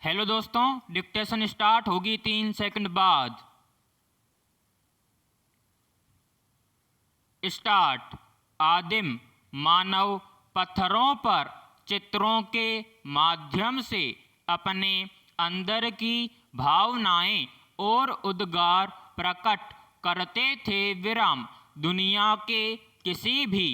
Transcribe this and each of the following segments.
Hello दोस्तों, dictation start होगी 3 second बाद। स्टार्ट। आदिम मानव पत्थरों पर चित्रों के माध्यम से अपने अंदर की भावनाएं और उद्गार प्रकट करते थे। विराम। दुनिया के किसी भी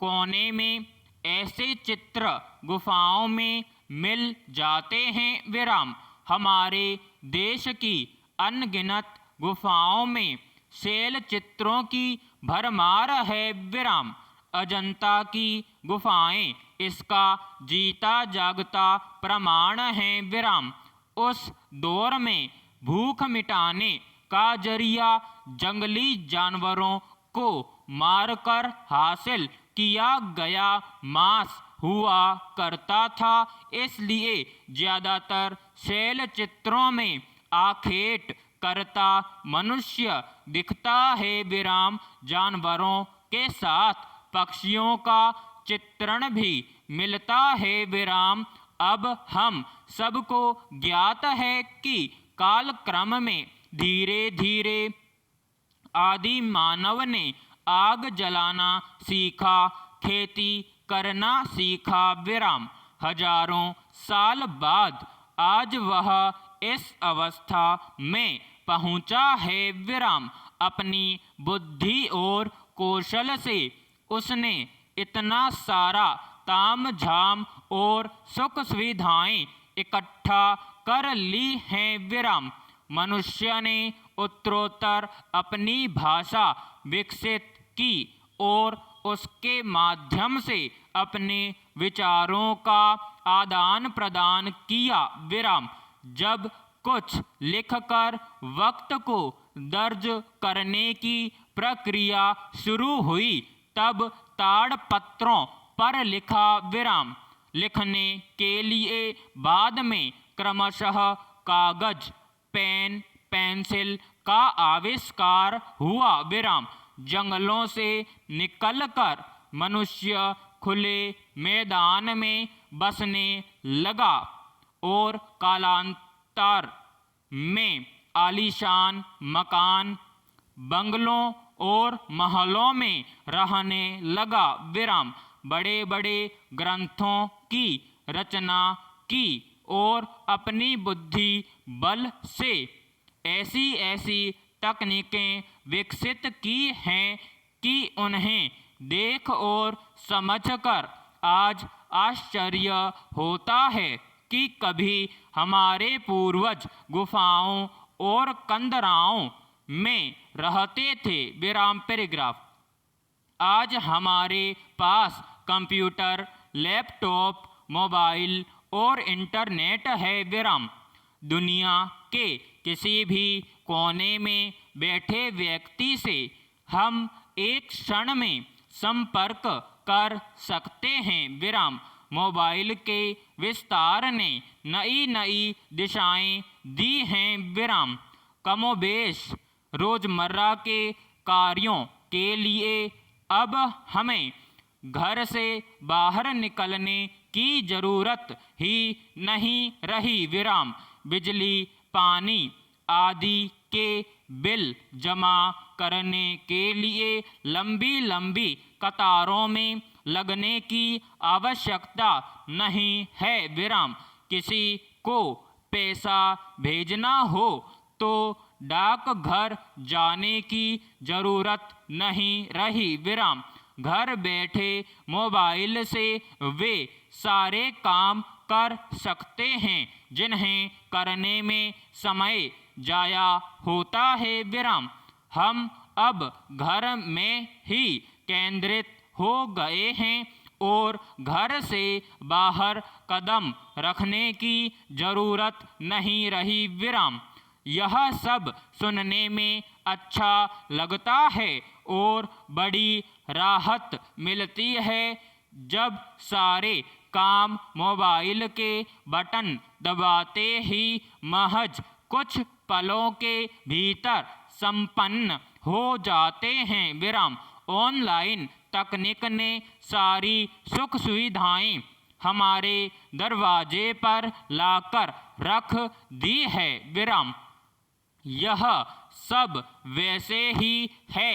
कोने में ऐसे चित्र गुफाओं में मिल जाते हैं। विराम। हमारे देश की अनगिनत गुफाओं में शैल चित्रों की भरमार है। विराम। अजंता की गुफाएं इसका जीता जागता प्रमाण है। विराम। उस दौर में भूख मिटाने का जरिया जंगली जानवरों को मारकर हासिल किया गया मांस हुआ करता था। इसलिए ज्यादातर शैल चित्रों में आखेट करता मनुष्य दिखता है। विराम। जानवरों के साथ पक्षियों का चित्रण भी मिलता है। विराम। अब हम सबको ज्ञात है कि कालक्रम में धीरे धीरे आदि मानव ने आग जलाना सीखा, खेती करना सीखा। विराम। हजारों साल बाद आज वह इस अवस्था में पहुंचा है। विराम। अपनी बुद्धि और कौशल से उसने इतना सारा ताम झाम और सुख सुविधाएं इकट्ठा कर ली हैं। विराम। मनुष्य ने उत्तरोत्तर अपनी भाषा विकसित की और उसके माध्यम से अपने विचारों का आदान प्रदान किया। विराम। जब कुछ लिखकर वक्त को दर्ज करने की प्रक्रिया शुरू हुई तब ताड़पत्रों पर लिखा। विराम। लिखने के लिए बाद में क्रमशः कागज, पेन, पेंसिल का आविष्कार हुआ। विराम। जंगलों से निकलकर मनुष्य खुले मैदान में बसने लगा और कालांतर में आलीशान मकान, बंगलों और महलों में रहने लगा। विराम। बड़े बड़े ग्रंथों की रचना की और अपनी बुद्धि बल से ऐसी ऐसी तकनीकें विकसित की हैं कि उन्हें देख और समझकर आज आश्चर्य होता है कि कभी हमारे पूर्वज गुफाओं और कंदराओं में रहते थे। विराम। पैराग्राफ। आज हमारे पास कंप्यूटर, लैपटॉप, मोबाइल और इंटरनेट है। विराम। दुनिया के किसी भी कोने में बैठे व्यक्ति से हम एक क्षण में संपर्क कर सकते हैं। विराम। मोबाइल के विस्तार ने नई नई दिशाएं दी हैं। विराम। कमोबेश रोजमर्रा के कार्यों के लिए अब हमें घर से बाहर निकलने की जरूरत ही नहीं रही। विराम। बिजली, पानी आदि के बिल जमा करने के लिए लंबी लंबी कतारों में लगने की आवश्यकता नहीं है। विराम। किसी को पैसा भेजना हो तो डाकघर जाने की जरूरत नहीं रही। विराम। घर बैठे मोबाइल से वे सारे काम कर सकते हैं जिन्हें करने में समय जाया होता है। विराम। हम अब घर में ही केंद्रित हो गए हैं और घर से बाहर कदम रखने की जरूरत नहीं रही। विराम। यह सब सुनने में अच्छा लगता है और बड़ी राहत मिलती है जब सारे काम मोबाइल के बटन दबाते ही महज कुछ पलों के भीतर संपन्न हो जाते हैं। विराम। ऑनलाइन तकनीक ने सारी सुख सुविधाएं हमारे दरवाजे पर लाकर रख दी है विराम। यह सब वैसे ही है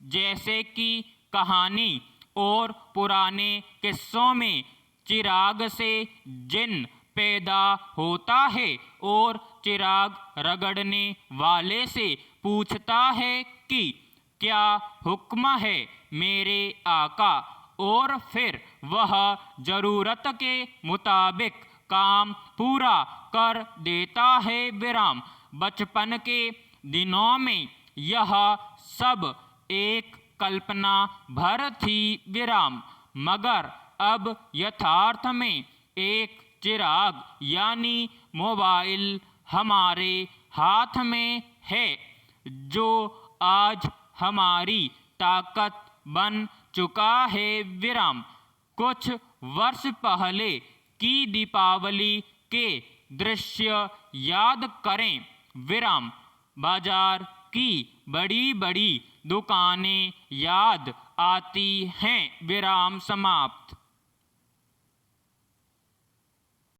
जैसे कि कहानी और पुराने किस्सों में चिराग से जिन पैदा होता है और चिराग रगड़ने वाले से पूछता है कि क्या हुक्म है मेरे आका, और फिर वह ज़रूरत के मुताबिक काम पूरा कर देता है विराम। बचपन के दिनों में यह सब एक कल्पना भर थी विराम, मगर अब यथार्थ में एक चिराग यानी मोबाइल हमारे हाथ में है, जो आज हमारी ताकत बन चुका है विराम। कुछ वर्ष पहले की दीपावली के दृश्य याद करें विराम। बाजार की बड़ी बड़ी दुकानें याद आती हैं विराम। समाप्त।